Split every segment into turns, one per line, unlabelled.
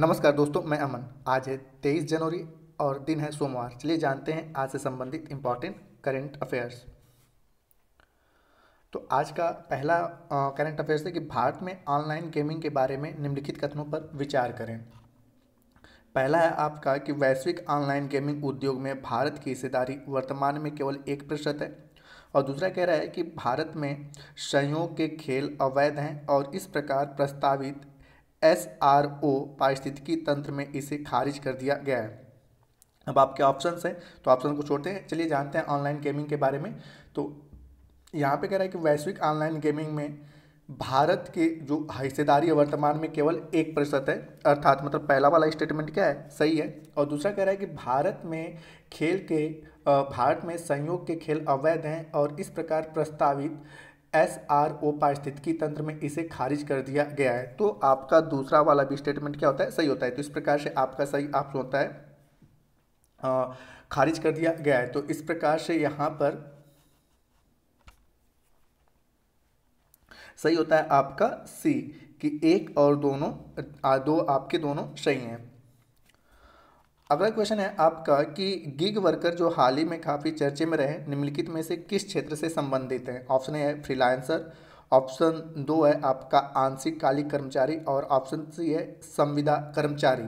नमस्कार दोस्तों, मैं अमन। आज है 23 जनवरी और दिन है सोमवार। चलिए जानते हैं आज से संबंधित इम्पॉर्टेंट करंट अफेयर्स। तो आज का पहला करंट अफेयर्स है कि भारत में ऑनलाइन गेमिंग के बारे में निम्नलिखित कथनों पर विचार करें। पहला है आपका कि वैश्विक ऑनलाइन गेमिंग उद्योग में भारत की हिस्सेदारी वर्तमान में केवल 1% है। और दूसरा कह रहा है कि भारत में संयोग के खेल अवैध हैं और इस प्रकार प्रस्तावित SRO पारिस्थितिकी तंत्र में इसे खारिज कर दिया गया है। अब आपके ऑप्शंस हैं, तो ऑप्शन को छोड़ते हैं। चलिए जानते हैं ऑनलाइन गेमिंग के बारे में। तो यहाँ पे कह रहा है कि वैश्विक ऑनलाइन गेमिंग में भारत की जो हिस्सेदारी है वर्तमान में केवल 1% है, अर्थात मतलब पहला वाला स्टेटमेंट क्या है, सही है। और दूसरा कह रहा है कि भारत में संयोग के खेल अवैध हैं और इस प्रकार प्रस्तावित SRO पारिस्थितिकी तंत्र में इसे खारिज कर दिया गया है। तो आपका दूसरा वाला भी स्टेटमेंट क्या होता है, सही होता है। तो इस प्रकार से आपका सही ऑप्शन होता है खारिज कर दिया गया है। तो इस प्रकार से यहाँ पर सही होता है आपका सी कि एक और दो आपके दोनों सही हैं। अगला क्वेश्चन है आपका कि गिग वर्कर जो हाल ही में काफ़ी चर्चे में रहे, निम्नलिखित में से किस क्षेत्र से संबंधित हैं। ऑप्शन ए है फ्रीलांसर, ऑप्शन 2 है आपका आंशिक कालिक कर्मचारी और ऑप्शन सी है संविदा कर्मचारी।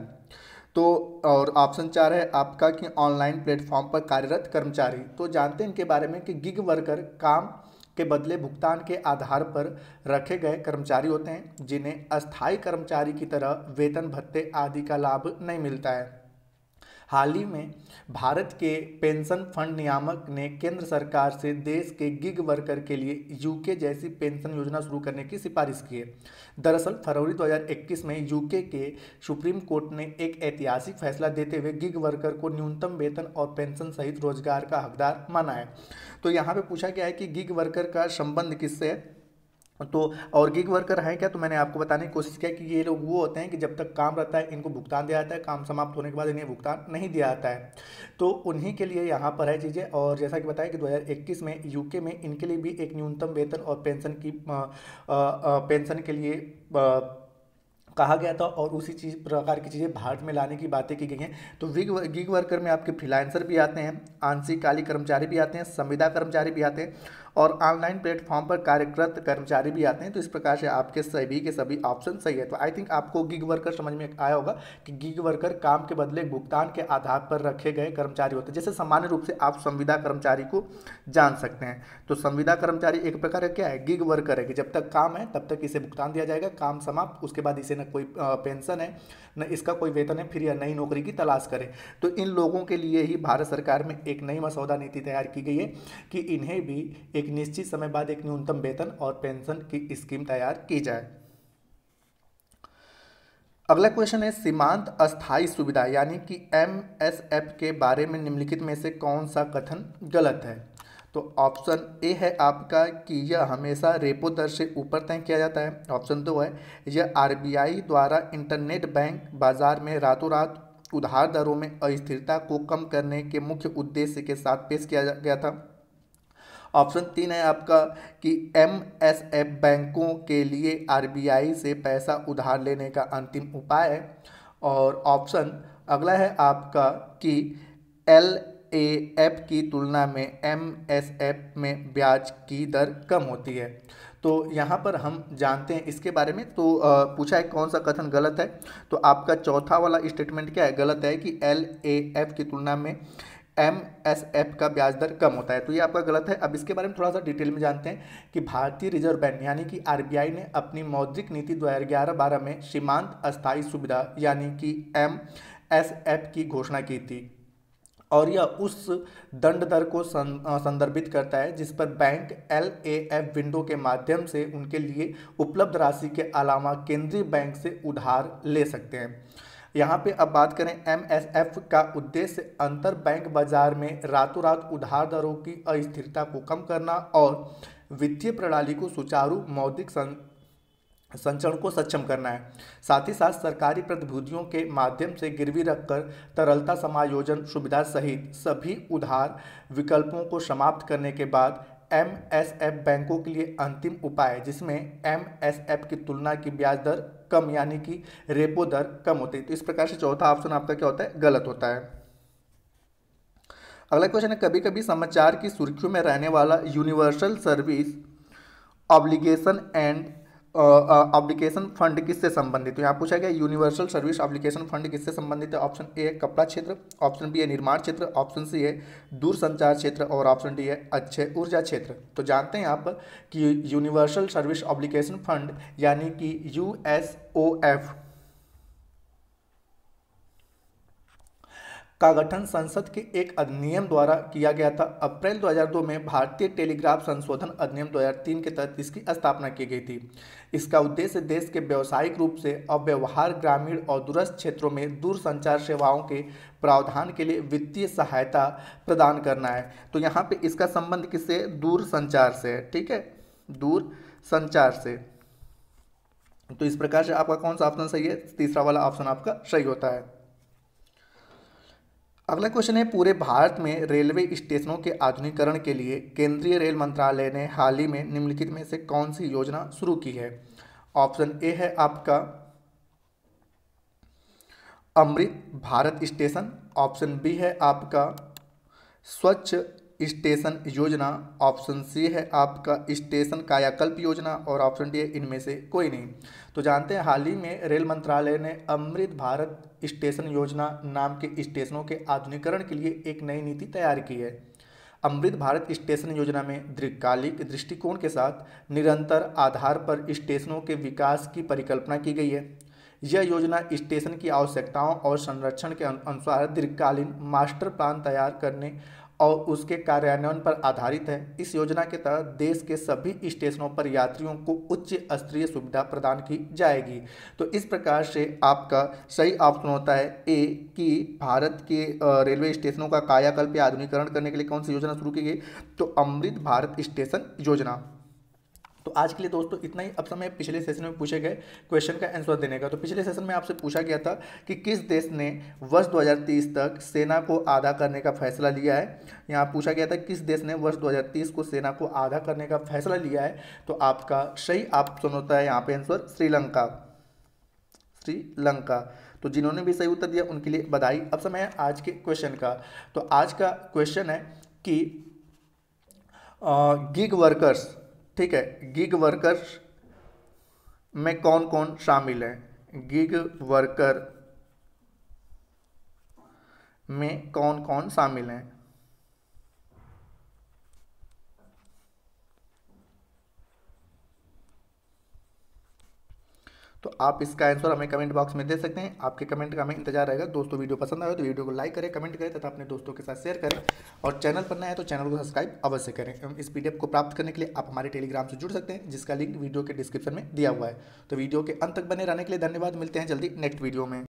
तो और ऑप्शन 4 है आपका कि ऑनलाइन प्लेटफॉर्म पर कार्यरत कर्मचारी। तो जानते हैं इनके बारे में कि गिग वर्कर काम के बदले भुगतान के आधार पर रखे गए कर्मचारी होते हैं, जिन्हें अस्थायी कर्मचारी की तरह वेतन भत्ते आदि का लाभ नहीं मिलता है। हाल ही में भारत के पेंशन फंड नियामक ने केंद्र सरकार से देश के गिग वर्कर के लिए यूके जैसी पेंशन योजना शुरू करने की सिफारिश की है। दरअसल फरवरी 2021 में यूके के सुप्रीम कोर्ट ने एक ऐतिहासिक फैसला देते हुए गिग वर्कर को न्यूनतम वेतन और पेंशन सहित रोजगार का हकदार माना है। तो यहाँ पे पूछा गया है कि गिग वर्कर का संबंध किससे है। तो और गिग वर्कर है क्या, तो मैंने आपको बताने की कोशिश किया कि ये लोग वो होते हैं कि जब तक काम रहता है इनको भुगतान दिया जाता है, काम समाप्त होने के बाद इन्हें भुगतान नहीं दिया जाता है। तो उन्हीं के लिए यहाँ पर है चीज़ें। और जैसा कि बताया कि 2021 में यूके में इनके लिए भी एक न्यूनतम वेतन और पेंशन के लिए कहा गया था और उसी चीज़ प्रकार की चीज़ें भारत में लाने की बातें की गई हैं। तो गिग वर्कर में आपके फ्रीलांसर भी आते हैं, आंशिक कालिक कर्मचारी भी आते हैं, संविदा कर्मचारी भी आते हैं और ऑनलाइन प्लेटफॉर्म पर कार्यरत कर्मचारी भी आते हैं। तो इस प्रकार से आपके सभी के सभी ऑप्शन सही है। तो आई थिंक आपको गिग वर्कर समझ में आया होगा कि गिग वर्कर काम के बदले भुगतान के आधार पर रखे गए कर्मचारी होते हैं। जैसे सामान्य रूप से आप संविदा कर्मचारी को जान सकते हैं। तो संविदा कर्मचारी एक प्रकार का क्या है, गिग वर्कर है कि जब तक काम है तब तक इसे भुगतान दिया जाएगा, काम समाप्त उसके बाद इसे न कोई पेंशन है न इसका कोई वेतन है, फिर यह नई नौकरी की तलाश करें। तो इन लोगों के लिए ही भारत सरकार में एक नई मसौदा नीति तैयार की गई है कि इन्हें भी एक निश्चित समय बाद एक न्यूनतम वेतन और पेंशन की स्कीम तैयार की जाए। अगला क्वेश्चन है सीमांत अस्थायी सुविधा यानी कि MSF के बारे में निम्नलिखित में से कौन सा कथन गलत है। तो ऑप्शन ए है आपका कि यह हमेशा रेपो दर से ऊपर तय किया जाता है। ऑप्शन 2 है यह RBI द्वारा इंटरनेट बैंक बाजार में रातों रात उधार दरों में अस्थिरता को कम करने के मुख्य उद्देश्य के साथ पेश किया गया था। ऑप्शन 3 है आपका कि MSF बैंकों के लिए RBI से पैसा उधार लेने का अंतिम उपाय है। और ऑप्शन अगला है आपका कि LAF की तुलना में MSF में ब्याज की दर कम होती है। तो यहाँ पर हम जानते हैं इसके बारे में। तो पूछा है कौन सा कथन गलत है। तो आपका चौथा वाला स्टेटमेंट क्या है, गलत है कि LAF की तुलना में MSF का ब्याज दर कम होता है। तो ये आपका गलत है। अब इसके बारे में थोड़ा सा डिटेल में जानते हैं कि भारतीय रिजर्व बैंक यानी कि RBI ने अपनी मौद्रिक नीति 2011-12 में सीमांत अस्थायी सुविधा यानी कि MSF की घोषणा की थी और यह उस दंड दर को संदर्भित करता है जिस पर बैंक LAF विंडो के माध्यम से उनके लिए उपलब्ध राशि के अलावा केंद्रीय बैंक से उधार ले सकते हैं। यहाँ पे अब बात करें MSF का उद्देश्य अंतर बैंक बाजार में रातों रात उधार दरों की अस्थिरता को कम करना और वित्तीय प्रणाली को सुचारू मौद्रिक संचरण को सक्षम करना है। साथ ही साथ सरकारी प्रतिभूतियों के माध्यम से गिरवी रखकर तरलता समायोजन सुविधा सहित सभी उधार विकल्पों को समाप्त करने के बाद MSF बैंकों के लिए अंतिम उपाय जिसमें MSF की तुलना की ब्याज दर कम यानी कि रेपो दर कम होती है। तो इस प्रकार से चौथा ऑप्शन आपका क्या होता है, गलत होता है। अगला क्वेश्चन है, कभी कभी समाचार की सुर्खियों में रहने वाला universal service obligation and obligation fund किससे संबंधित है। यहाँ पूछा गया यूनिवर्सल सर्विस ऑब्लिगेशन फंड किससे संबंधित है। ऑप्शन ए है कपड़ा क्षेत्र, ऑप्शन बी है निर्माण क्षेत्र, ऑप्शन सी है दूरसंचार क्षेत्र और ऑप्शन डी है अक्षय ऊर्जा क्षेत्र। तो जानते हैं आप कि यूनिवर्सल सर्विस ऑब्लिगेशन फंड यानी कि USOF का गठन संसद के एक अधिनियम द्वारा किया गया था। अप्रैल 2002 में भारतीय टेलीग्राफ संशोधन अधिनियम 2003 के तहत इसकी स्थापना की गई थी। इसका उद्देश्य देश के व्यावसायिक रूप से अव्यवहार ग्रामीण और दूरस्थ क्षेत्रों में दूरसंचार सेवाओं के प्रावधान के लिए वित्तीय सहायता प्रदान करना है। तो यहाँ पे इसका संबंध किससे, दूरसंचार से है, ठीक है, दूरसंचार से। तो इस प्रकार से आपका कौन सा ऑप्शन सही है, तीसरा वाला ऑप्शन आपका सही होता है। अगला क्वेश्चन है, पूरे भारत में रेलवे स्टेशनों के आधुनिकीकरण के लिए केंद्रीय रेल मंत्रालय ने हाल ही में निम्नलिखित में से कौन सी योजना शुरू की है। ऑप्शन ए है आपका Amrit Bharat station, option B है आपका स्वच्छ स्टेशन योजना, ऑप्शन सी है आपका स्टेशन कायाकल्प योजना और ऑप्शन डी है इनमें से कोई नहीं। तो जानते हैं हाल ही में रेल मंत्रालय ने अमृत भारत स्टेशन योजना नाम के स्टेशनों के आधुनिकीकरण के लिए एक नई नीति तैयार की है। अमृत भारत स्टेशन योजना में दीर्घकालिक दृष्टिकोण के साथ निरंतर आधार पर स्टेशनों के विकास की परिकल्पना की गई है। यह योजना स्टेशन की आवश्यकताओं और संरक्षण के अनुसार दीर्घकालीन मास्टर प्लान तैयार करने और उसके कार्यान्वयन पर आधारित है। इस योजना के तहत देश के सभी स्टेशनों पर यात्रियों को उच्च स्तरीय सुविधा प्रदान की जाएगी। तो इस प्रकार से आपका सही ऑप्शन होता है ए कि भारत के रेलवे स्टेशनों का कायाकल्प या आधुनिकीकरण करने के लिए कौन सी योजना शुरू की गई, तो अमृत भारत स्टेशन योजना। तो आज के लिए दोस्तों इतना ही। अब समय पिछले सेशन में पूछे गए क्वेश्चन का आंसर देने का। तो पिछले सेशन में आपसे पूछा गया था कि किस देश ने वर्ष 2030 तक सेना को आधा करने का फैसला लिया है। यहाँ पूछा गया था किस देश ने वर्ष 2030 को सेना को आधा करने का फैसला लिया है। तो आपका सही ऑप्शन होता है यहाँ पे आंसर श्रीलंका, श्रीलंका। तो जिन्होंने भी सही उत्तर दिया उनके लिए बधाई। अब समय है आज के क्वेश्चन का। तो आज का क्वेश्चन है कि गिग वर्कर्स, ठीक है, गिग वर्कर्स में कौन कौन शामिल है, गिग वर्कर में कौन कौन शामिल हैं। तो आप इसका आंसर हमें कमेंट बॉक्स में दे सकते हैं। आपके कमेंट का हमें इंतजार रहेगा। दोस्तों वीडियो पसंद आए तो वीडियो को लाइक करें, कमेंट करें तथा अपने दोस्तों के साथ शेयर करें और चैनल पर नया है तो चैनल को सब्सक्राइब अवश्य करें। इस PDF को प्राप्त करने के लिए आप हमारे टेलीग्राम से जुड़ सकते हैं जिसका लिंक वीडियो के डिस्क्रिप्शन में दिया हुआ है। तो वीडियो के अंत तक बने रहने के लिए धन्यवाद। मिलते हैं जल्दी नेक्स्ट वीडियो में।